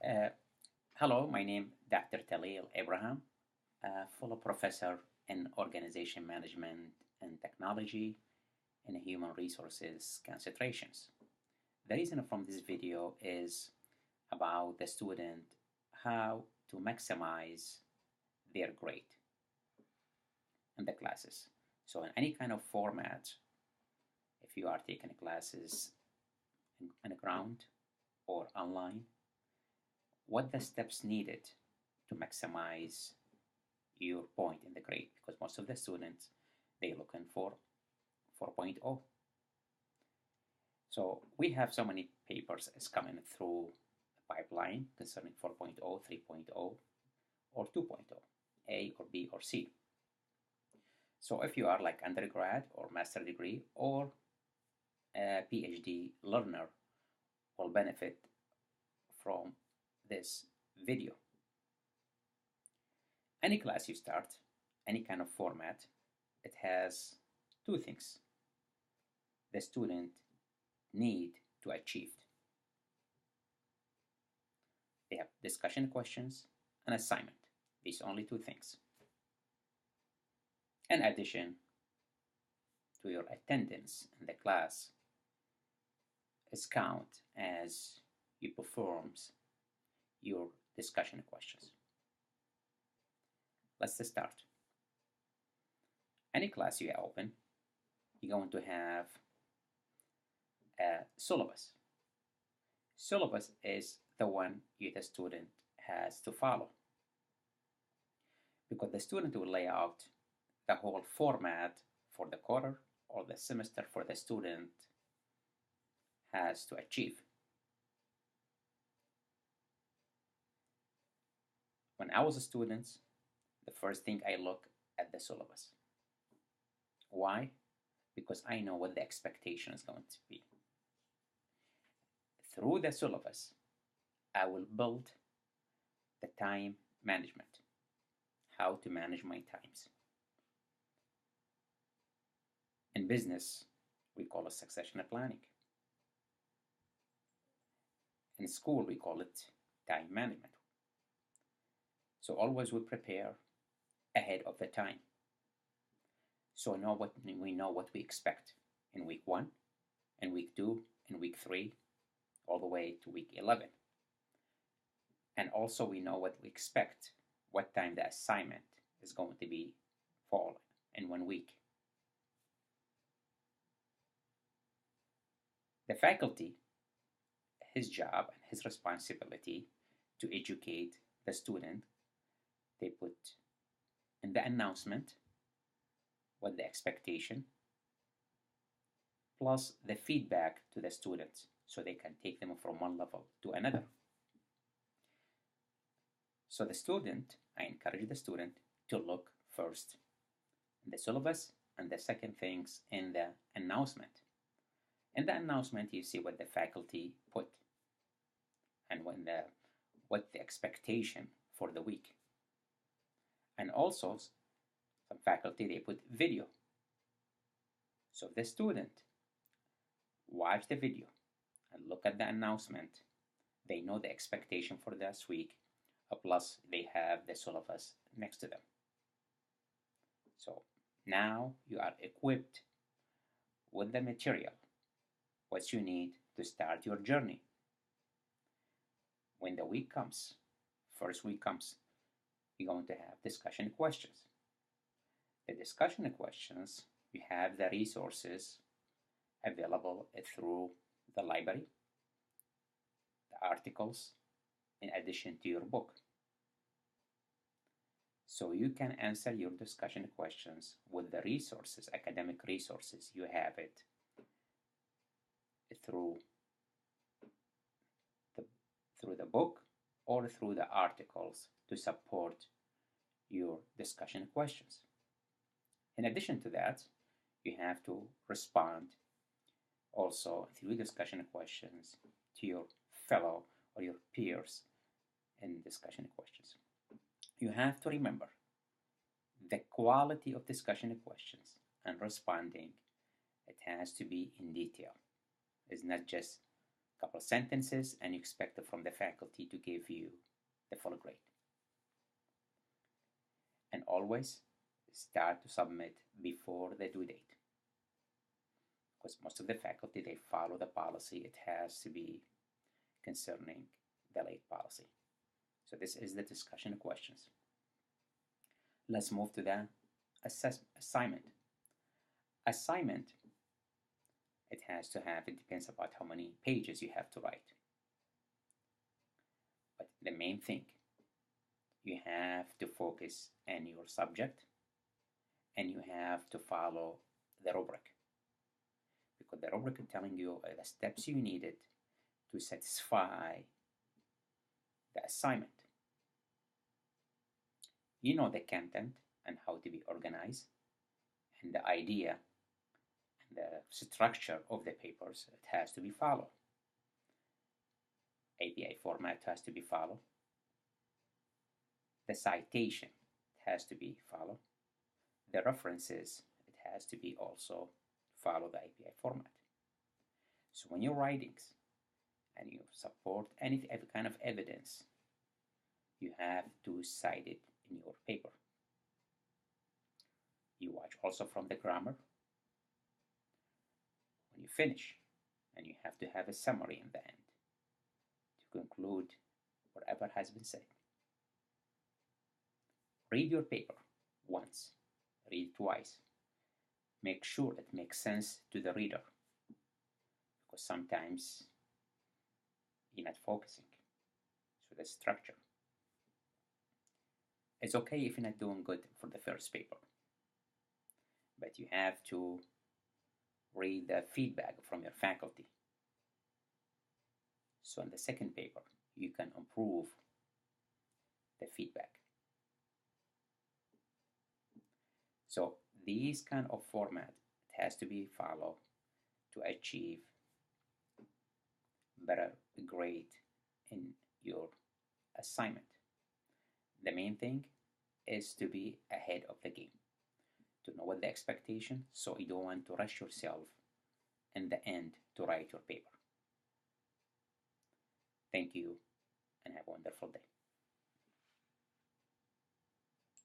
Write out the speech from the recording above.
Uh, Hello, my name is Dr. Talil Abraham, fellow professor in organization management and technology and human resources concentrations. The reason from this video is about the student how to maximize their grade in the classes. So in any kind of format, if you are taking classes in the ground or online, what the steps needed to maximize your point in the grade, because most of the students they looking for 4.0. So we have so many papers is coming through the pipeline concerning 4.0, 3.0, or 2.0, A or B or C. So if you are like undergrad or master degree or a PhD learner, will benefit from this video. Any class you start, any kind of format, it has two things the student need to achieve. They have discussion questions and assignment. These only two things. In addition to your attendance in the class is count as you performs your discussion questions. Let's start. Any class you open, you're going to have a syllabus. Syllabus is the one you, the student, has to follow, because the student will lay out the whole format for the quarter or the semester for the student has to achieve. When I was a student, the first thing I look at the syllabus. Why? Because I know what the expectation is going to be. Through the syllabus, I will build the time management, how to manage my times. In business, we call it succession planning. In school, we call it time management. So always we prepare ahead of the time. So we know what we expect in week 1, in week 2, in week 3, all the way to week 11. And also we know what we expect, what time the assignment is going to be fall in 1 week. The faculty, his job and his responsibility to educate the student, they put in the announcement what the expectation plus the feedback to the students so they can take them from one level to another. So the student, I encourage the student to look first in the syllabus and the second things in the announcement. In the announcement, you see what the faculty put and what the expectation for the week. And also, some faculty, they put video. So the student watch the video and look at the announcement. They know the expectation for this week, plus they have the syllabus next to them. So now you are equipped with the material, what you need to start your journey. When the week comes, first week comes, you're going to have discussion questions. The discussion questions, you have the resources available through the library, the articles, in addition to your book. So you can answer your discussion questions with the resources, academic resources. You have it through the book or through the articles to support your discussion questions. In addition to that, you have to respond also through discussion questions to your fellow or your peers in discussion questions. You have to remember the quality of discussion questions and responding, it has to be in detail. It's not just couple sentences, and you expect from the faculty to give you the full grade. And always start to submit before the due date, because most of the faculty, they follow the policy. It has to be concerning the late policy. So this is the discussion questions. Let's move to the assignment. Assignment, it has to have, it depends about how many pages you have to write. But the main thing, you have to focus on your subject, and you have to follow the rubric, because the rubric is telling you the steps you needed to satisfy the assignment. You know the content and how to be organized, and the idea and the structure of the papers, it has to be followed. APA format has to be followed. The citation has to be followed. The references, it has to be also follow the APA format. So when you're writing and you support any kind of evidence, you have to cite it in your paper. You watch also from the grammar. When you finish, and you have to have a summary in the end to conclude whatever has been said. Read your paper once, read twice. Make sure it makes sense to the reader, because sometimes you're not focusing. So the structure. It's okay if you're not doing good for the first paper, but you have to read the feedback from your faculty. So in the second paper, you can improve the feedback. So these kind of format, it has to be followed to achieve better grade in your assignment. The main thing is to be ahead of the game, to know what the expectation, so you don't want to rush yourself in the end to write your paper. Thank you, and have a wonderful day.